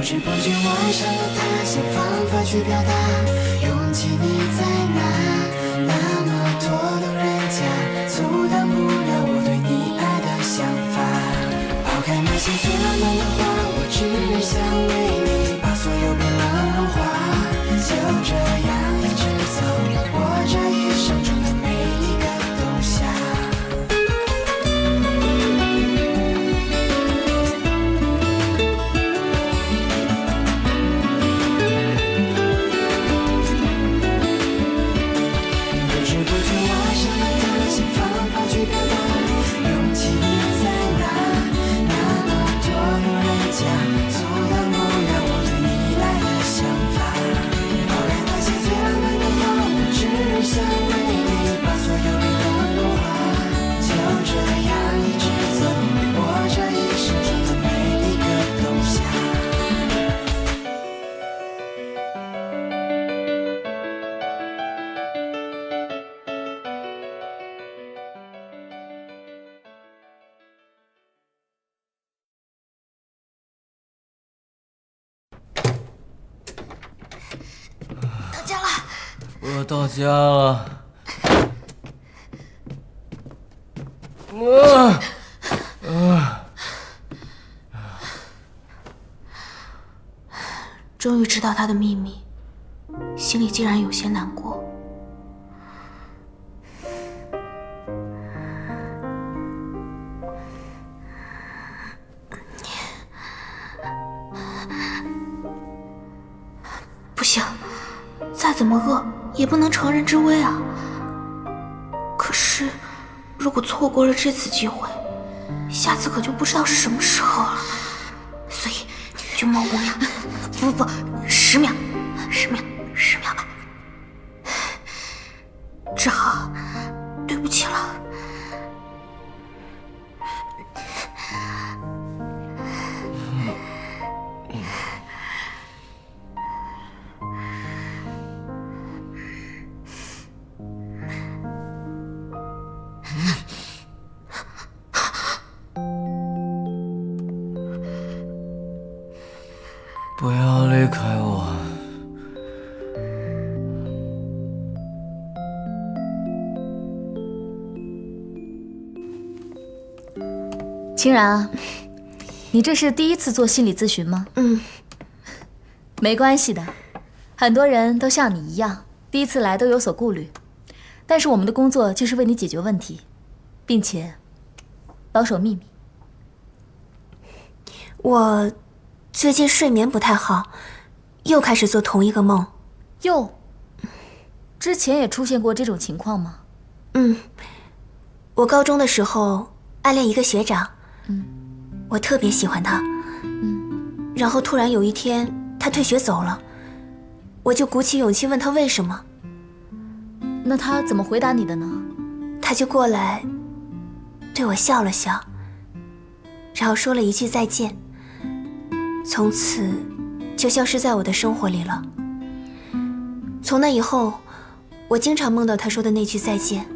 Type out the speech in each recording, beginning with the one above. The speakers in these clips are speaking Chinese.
知不觉爱上了他，想方法去表达，勇气你在哪？那么多路人甲，阻挡不了我对你爱的想法。抛开那些最浪漫的话，我只想为你把所有冰冷融化。就这样一直走，我这一生中的每一个冬夏。不知不觉爱上了他，想方法去表达，勇气你在哪？那么多路人甲，阻挡不了我对你爱的想法。抛开那些最浪漫的话，我只想为你把所有冰冷融化。就这样一直走，我这一生中的每一个冬夏。到家了。我到家了。终于知道他的秘密，心里竟然有些难过。不行，再怎么饿也不能乘人之危啊。可是，如果错过了这次机会，下次可就不知道是什么时候了。所以，就冒5秒，不，10秒吧。志豪，对不起了。不要离开我。清然啊，你这是第一次做心理咨询吗？没关系的，很多人都像你一样，第一次来都有所顾虑。但是我们的工作就是为你解决问题，并且保守秘密。我最近睡眠不太好，又开始做同一个梦。之前也出现过这种情况吗？我高中的时候暗恋一个学长，我特别喜欢他，然后突然有一天他退学走了，我就鼓起勇气问他为什么。那他怎么回答你的呢？他就过来对我笑了笑，然后说了一句再见，从此就消失在我的生活里了。从那以后，我经常梦到他说的那句再见。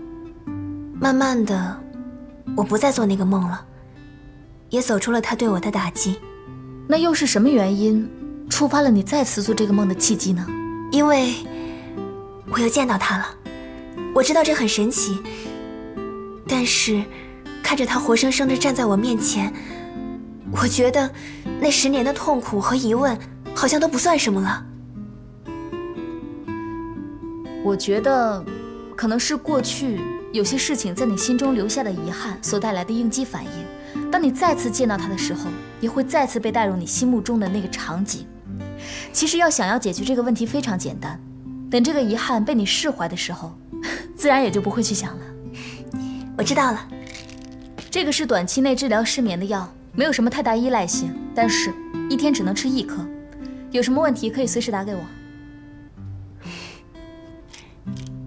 慢慢的，我不再做那个梦了，也走出了他对我的打击。那又是什么原因触发了你再次做这个梦的契机呢？因为我又见到他了。我知道这很神奇，但是看着他活生生的站在我面前，我觉得那10年的痛苦和疑问好像都不算什么了。我觉得可能是过去有些事情在你心中留下的遗憾所带来的应激反应，当你再次见到他的时候，也会再次被带入你心目中的那个场景。其实想要解决这个问题非常简单，等这个遗憾被你释怀的时候，自然也就不会去想了。我知道了，这个是短期内治疗失眠的药，没有什么太大依赖性，但是1天只能吃1颗。有什么问题可以随时打给我。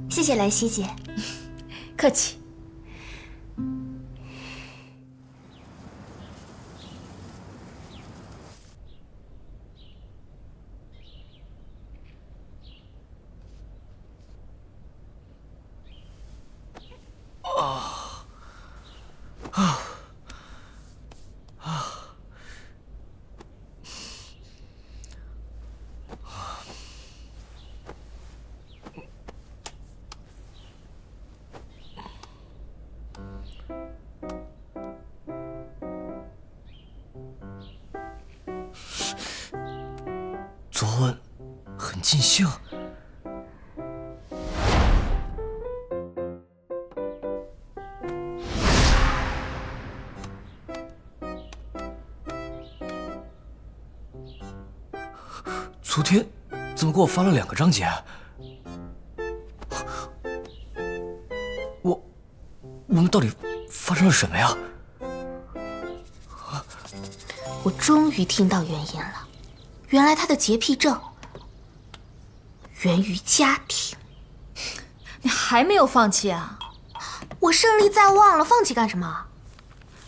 谢谢兰溪姐。客气。很尽兴。昨天怎么给我发了2个章节？我们到底发生了什么呀？我终于听到原因了，原来他的洁癖症源于家庭。你还没有放弃啊？我胜利在望了，放弃干什么？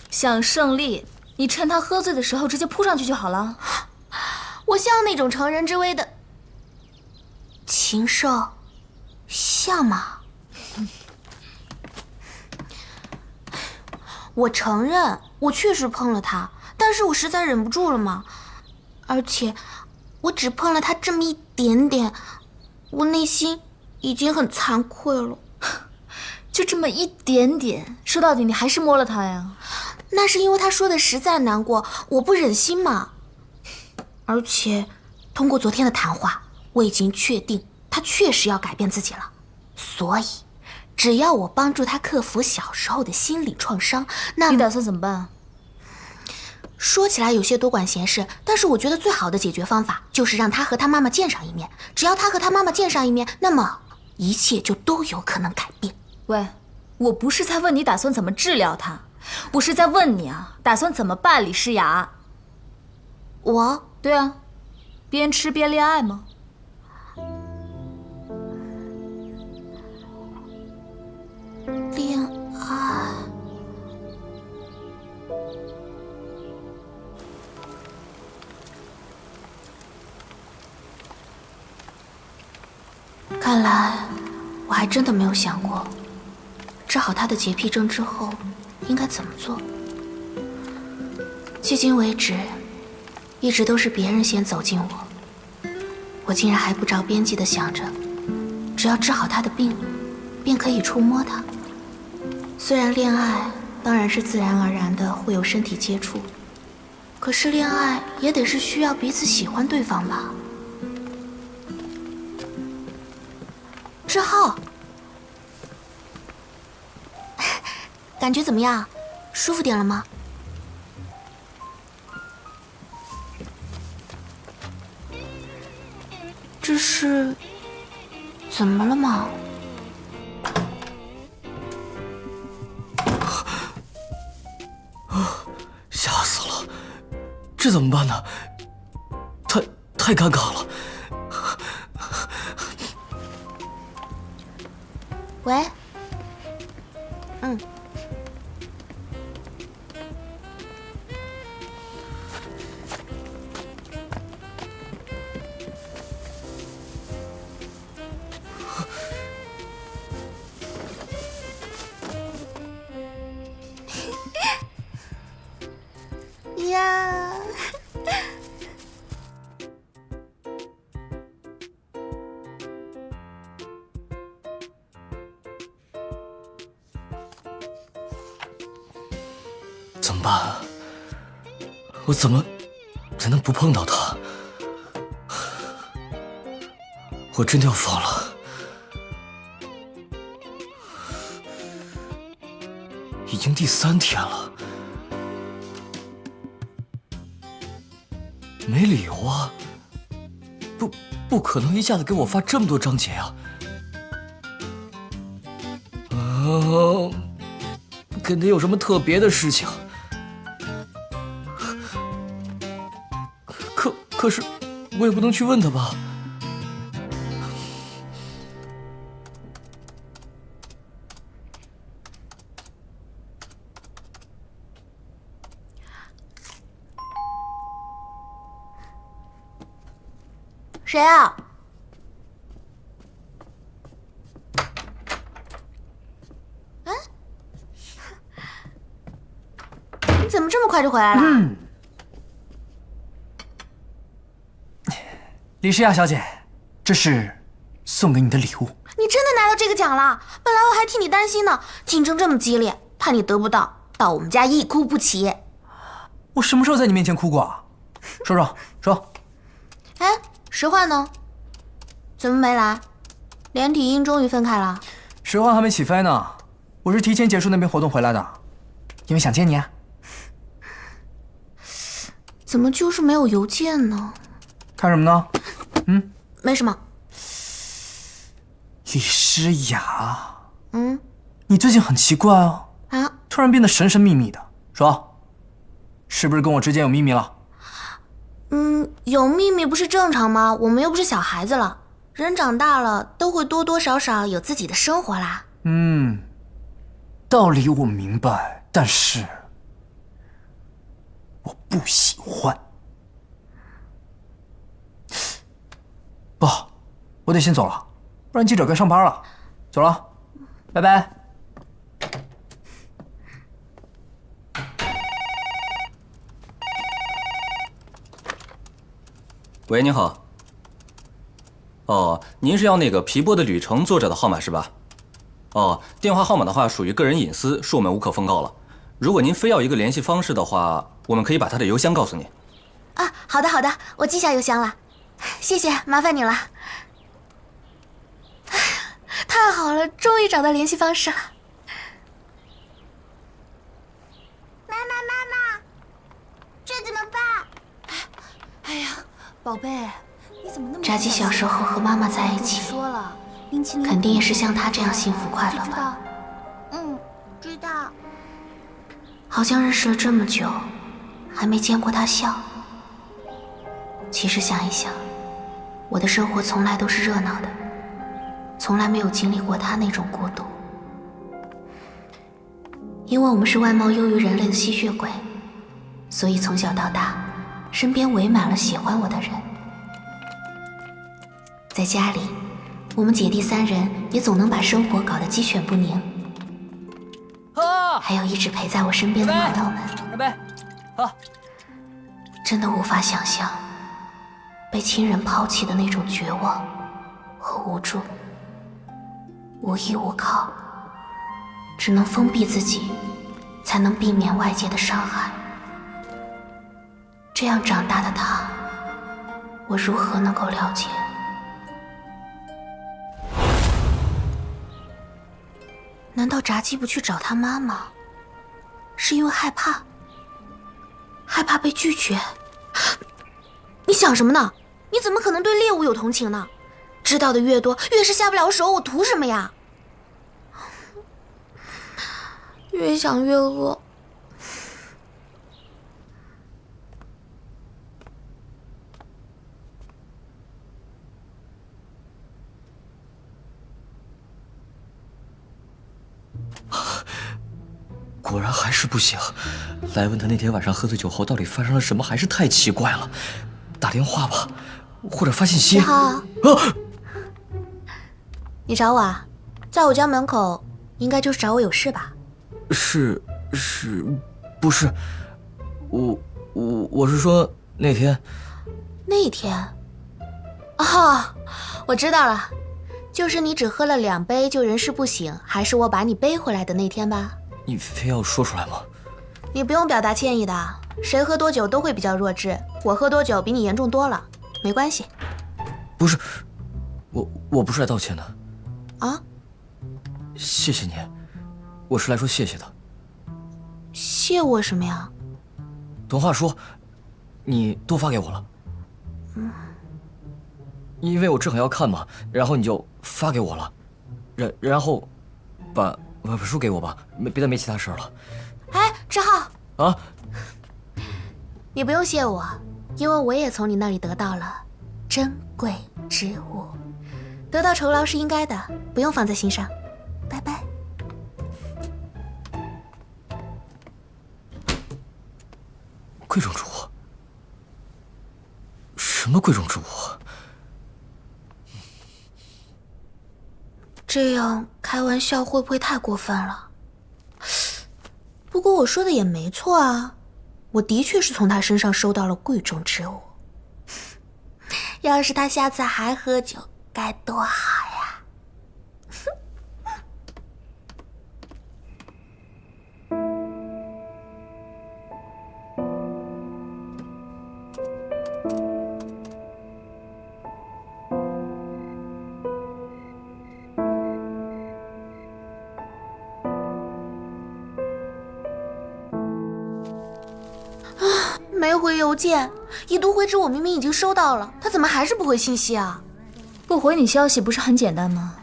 想胜利，你趁他喝醉的时候直接扑上去就好了。我像那种乘人之危的禽兽，像吗？我承认，我确实碰了他，但是我实在忍不住了嘛。而且，我只碰了他这么一点点，我内心已经很惭愧了。就这么一点点，说到底你还是摸了他呀？那是因为他说的实在难过，我不忍心嘛。而且，通过昨天的谈话，我已经确定他确实要改变自己了。所以，只要我帮助他克服小时候的心理创伤，那你打算怎么办？说起来有些多管闲事，但是我觉得最好的解决方法就是让他和他妈妈见上一面。只要他和他妈妈见上一面，那么一切就都有可能改变。喂，我不是在问你打算怎么治疗他，我是在问你啊，打算怎么办李诗雅？我对啊，边吃边恋爱吗？恋爱，看来我还真的没有想过，治好他的洁癖症之后应该怎么做。迄今为止，一直都是别人先走近我竟然还不着边际地想着，只要治好他的病，便可以触摸他。虽然恋爱当然是自然而然的会有身体接触，可是恋爱也得是需要彼此喜欢对方吧。志浩，感觉怎么样？舒服点了吗？这是怎么了吗？吓死了！这怎么办呢？太尴尬了。喂，呀，怎么办？我怎么才能不碰到他？我真的要疯了！已经第3天了，没理由啊！不可能一下子给我发这么多章节啊！肯定有什么特别的事情。可是我也不能去问他吧？谁啊？你怎么这么快就回来了？李诗雅小姐，这是送给你的礼物。你真的拿到这个奖了？本来我还替你担心呢，竞争这么激烈，怕你得不到，到我们家一哭不起。我什么时候在你面前哭过啊？说。哎，实话呢？怎么没来？连体婴终于分开了。石化还没起飞呢，我是提前结束那边活动回来的，因为想见你啊。怎么就是没有邮件呢？看什么呢？没什么。李诗雅，嗯你最近很奇怪哦，啊，突然变得神神秘秘的，说，是不是跟我之间有秘密了？有秘密不是正常吗？我们又不是小孩子了，人长大了都会多多少少有自己的生活啦。道理我明白，但是我不喜欢。不好，我得先走了，不然记者该上班了。走了，拜拜。喂，您好。哦，您是要那个皮波的旅程作者的号码是吧？哦，电话号码的话属于个人隐私，是我们无可奉告了。如果您非要一个联系方式的话，我们可以把他的邮箱告诉你。啊，好的好的，我记下邮箱了，谢谢，麻烦你了。太好了，终于找到联系方式了。妈妈，这怎么办？哎呀，宝贝，你怎么那么……炸鸡小时候和妈妈在一起，说了，冰淇淋肯定也是像她这样幸福快乐吧？知道。知道。好像认识了这么久，还没见过她笑。其实想一想，我的生活从来都是热闹的，从来没有经历过她那种孤独。因为我们是外貌优于人类的吸血鬼，所以从小到大，身边围满了喜欢我的人。在家里，我们姐弟三人也总能把生活搞得鸡犬不宁。还有一直陪在我身边的馒头们，拜拜。好。真的无法想象被亲人抛弃的那种绝望和无助，无依无靠，只能封闭自己，才能避免外界的伤害。这样长大的他，我如何能够了解？难道炸鸡不去找他妈妈，是因为害怕？害怕被拒绝？你想什么呢？你怎么可能对猎物有同情呢？知道的越多，越是下不了手，我图什么呀？越想越饿。果然还是不行。来问他那天晚上喝醉酒后到底发生了什么，还是太奇怪了。打电话吧，或者发信息。你好，你找我啊？在我家门口，应该就是找我有事吧？不是？我是说那天。那天？啊，我知道了，就是你只喝了2杯就人事不省，还是我把你背回来的那天吧？你非要说出来吗？你不用表达歉意的，谁喝多酒都会比较弱智，我喝多酒比你严重多了，没关系。不是，我不是来道歉的。啊？谢谢你，我是来说谢谢的。谢我什么呀？童话说，你多发给我了。因为我正好要看嘛，然后你就发给我了，然后把书给我吧，别再没其他事了。哎，志浩啊，你不用谢我，因为我也从你那里得到了珍贵之物，得到酬劳是应该的，不用放在心上。拜拜。贵重之物？什么贵重之物？这样开玩笑会不会太过分了？不过我说的也没错啊，我的确是从他身上收到了贵重之物。要是他下次还喝酒，该多好呀！回邮件，已读回执我明明已经收到了，他怎么还是不回信息啊？不回你消息不是很简单吗？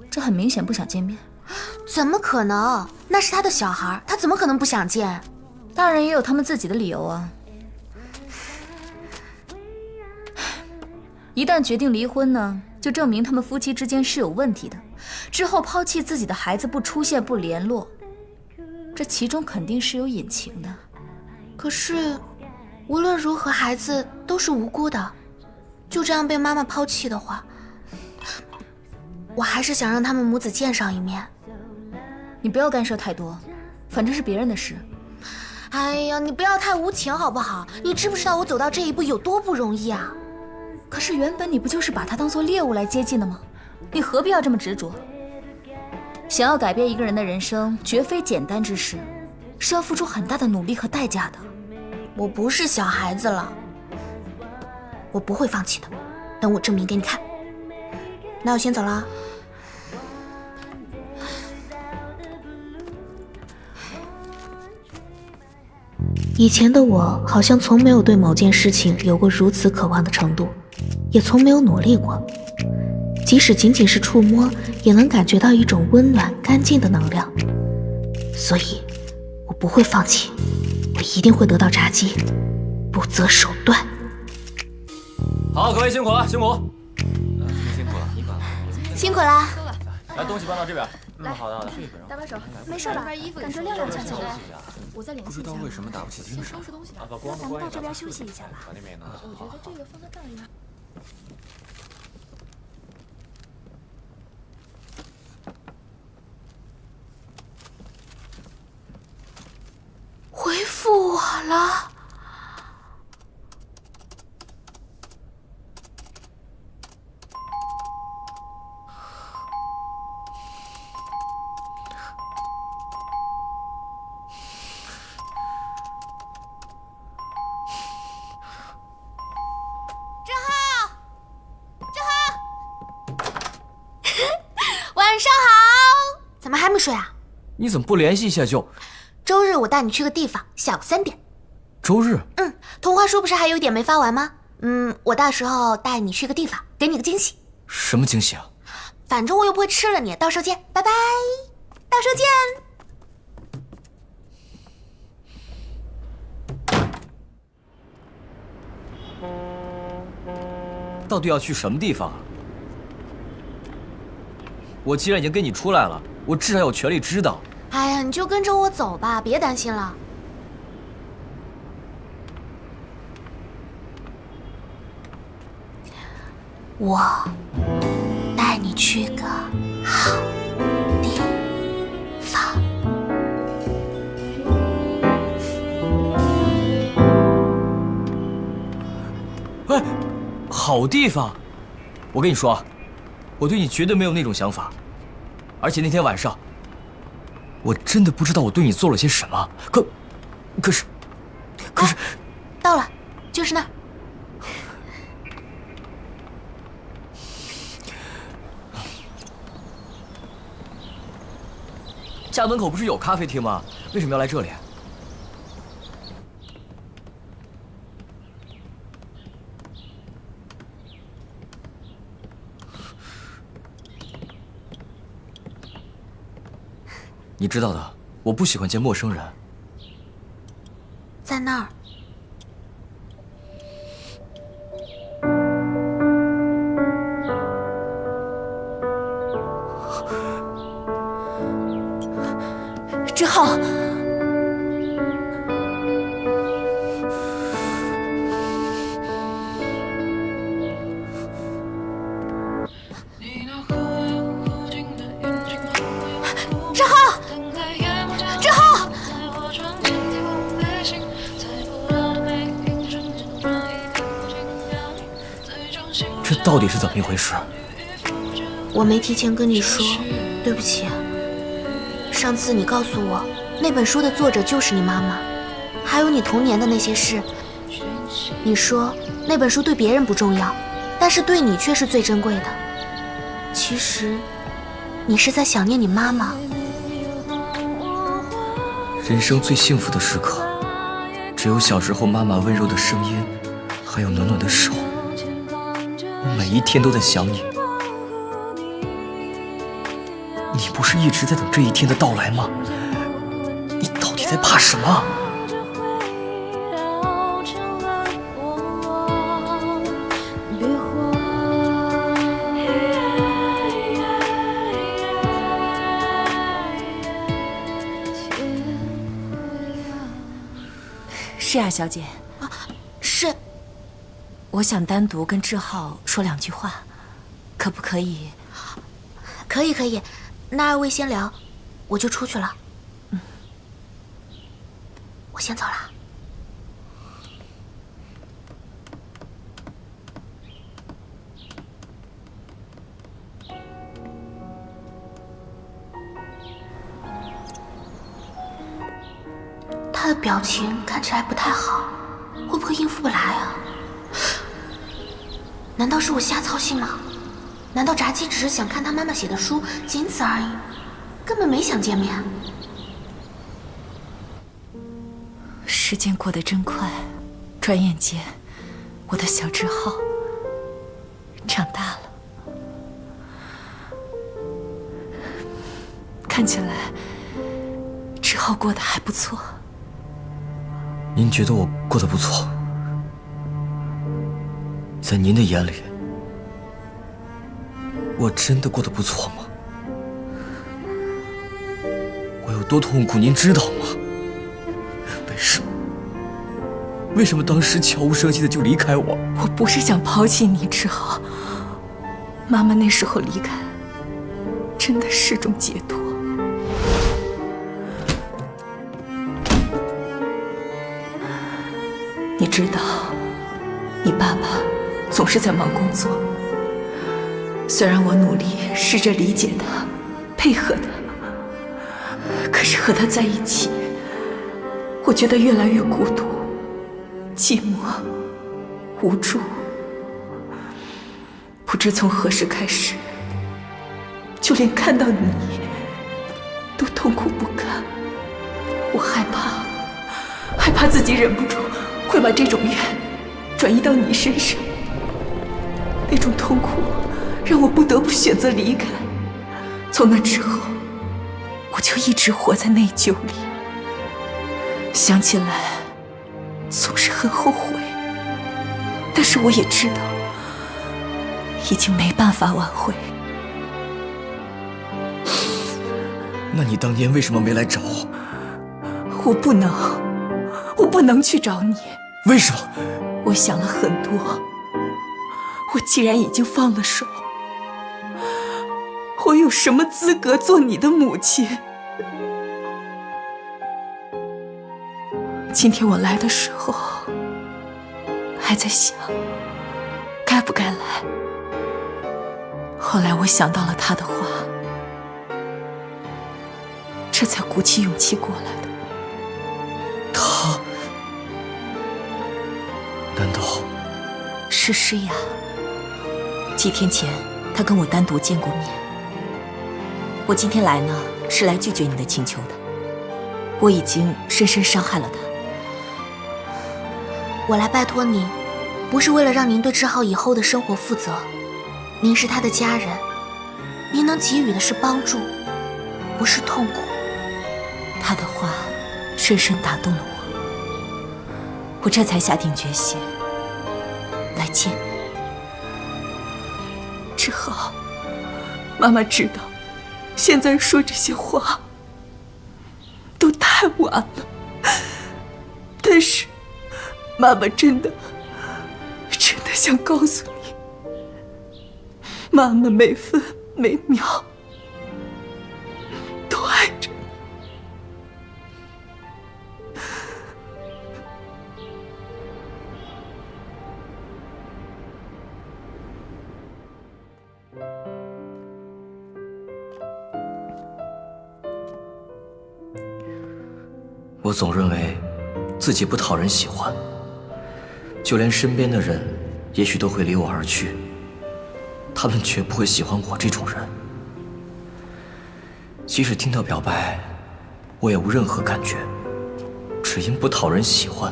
这很明显不想见面。怎么可能？那是他的小孩，他怎么可能不想见？大人也有他们自己的理由啊。一旦决定离婚呢，就证明他们夫妻之间是有问题的。之后抛弃自己的孩子不出现不联络，这其中肯定是有隐情的。可是，无论如何，孩子都是无辜的，就这样被妈妈抛弃的话，我还是想让他们母子见上一面。你不要干涉太多，反正是别人的事。哎呀，你不要太无情好不好？你知不知道我走到这一步有多不容易啊？可是原本你不就是把他当作猎物来接近的吗？你何必要这么执着？想要改变一个人的人生，绝非简单之事，是要付出很大的努力和代价的。我不是小孩子了，我不会放弃的，等我证明给你看。那我先走了。以前的我好像从没有对某件事情有过如此渴望的程度，也从没有努力过，即使仅仅是触摸，也能感觉到一种温暖干净的能量。所以我不会放弃，我一定会得到炸鸡，不择手段。好，各位辛苦了，辛苦。辛苦了。辛苦啦。来，东西搬到这边。来，好的好的。搭把手，没事吧？感觉踉踉跄跄的。我再联系一下。不知道为什么打不起精神。收拾东西吧。那咱们到这边休息一下吧。我觉得这个放在这里。回复我了。晚上好，怎么还没睡啊？你怎么不联系一下就？周日我带你去个地方，下午3点。周日？童话书不是还有一点没发完吗？我到时候带你去个地方，给你个惊喜。什么惊喜啊？反正我又不会吃了你，到时候见，拜拜，到时候见。到底要去什么地方啊？我既然已经跟你出来了，我至少有权利知道。哎呀，你就跟着我走吧，别担心了。我带你去个好地方。哎，好地方！我跟你说啊，我对你绝对没有那种想法。而且那天晚上，我真的不知道我对你做了些什么。可是，到了，就是那儿。家门口不是有咖啡厅吗？为什么要来这里？你知道的，我不喜欢见陌生人。在那儿。志浩，志浩，志浩！这到底是怎么一回事？我没提前跟你说，对不起。上次你告诉我，那本书的作者就是你妈妈，还有你童年的那些事。你说那本书对别人不重要，但是对你却是最珍贵的。其实，你是在想念你妈妈。人生最幸福的时刻，只有小时候妈妈温柔的声音，还有暖暖的手。我每一天都在想你。你不是一直在等这一天的到来吗？你到底在怕什么？是啊，小姐。是。我想单独跟志浩说2句话，可不可以？可以可以，那2位先聊，我就出去了。我先走了。他的表情看起来不太好，会不会应付不来啊？难道是我瞎操心了？难道炸鸡只是想看他妈妈写的书，仅此而已，根本没想见面？时间过得真快，转眼间，我的小志浩长大了，看起来志浩过得还不错。您觉得我过得不错？在您的眼里，我真的过得不错吗？我有多痛苦，您知道吗？为什么当时悄无声息的就离开我？我不是想抛弃你，志浩。妈妈那时候离开，真的是种解脱。你知道，你爸爸总是在忙工作。虽然我努力试着理解他，配合他，可是和他在一起，我觉得越来越孤独、寂寞、无助。不知从何时开始，就连看到你都痛苦不堪。我害怕自己忍不住会把这种怨转移到你身上。那种痛苦让我不得不选择离开。从那之后，我就一直活在内疚里，想起来总是很后悔。但是我也知道，已经没办法挽回。那你当年为什么没来找我？我不能去找你。为什么？我想了很多。我既然已经放了手，我有什么资格做你的母亲？今天我来的时候，还在想该不该来。后来我想到了他的话，这才鼓起勇气过来的。他？难道是诗雅？几天前，他跟我单独见过面。我今天来呢，是来拒绝你的请求的。我已经深深伤害了他。我来拜托您，不是为了让您对志浩以后的生活负责。您是他的家人，您能给予的是帮助，不是痛苦。他的话深深打动了我，我这才下定决心来见你。志浩，妈妈知道，现在说这些话都太晚了，但是妈妈真的想告诉你，妈妈每分每秒都爱着你。我总认为自己不讨人喜欢，就连身边的人也许都会离我而去，他们绝不会喜欢我这种人。即使听到表白，我也无任何感觉，只因不讨人喜欢，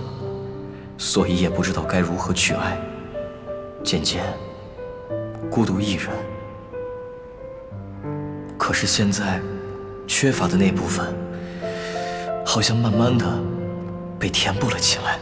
所以也不知道该如何去爱，渐渐孤独一人。可是现在缺乏的那部分，好像慢慢的被填补了起来。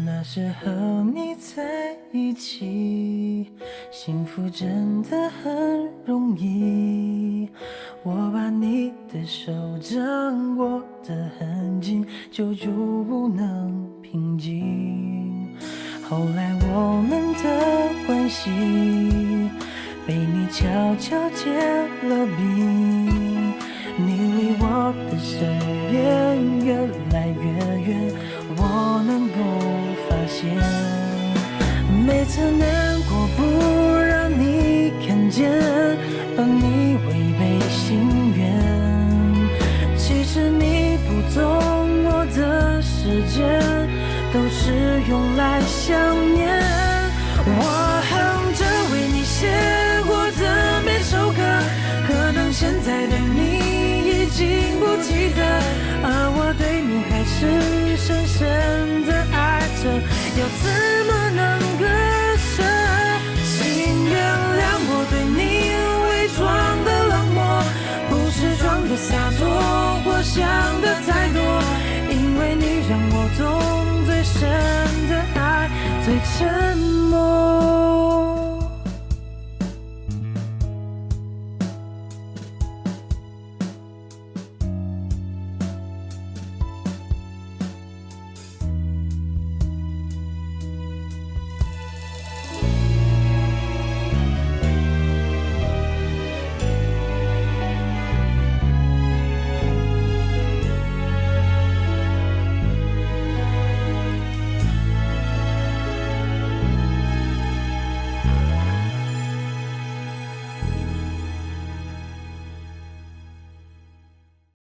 那时候你在一起，幸福真的很容易。我把你的手掌握得很紧，久久不能平静。后来我们的关系被你悄悄结了冰，你离我的身边越来越远，我能够发现，每次难过不让你看见，而你违背心愿。其实你不懂我的时间都是用来想念。我哼着为你写过的每首歌，可能现在的你已经不记得，而我对你还是深深的爱着，要怎么能割舍？请原谅我对你伪装的冷漠，不是装作洒脱或想的太多，因为你让我懂最深的爱，最沉默。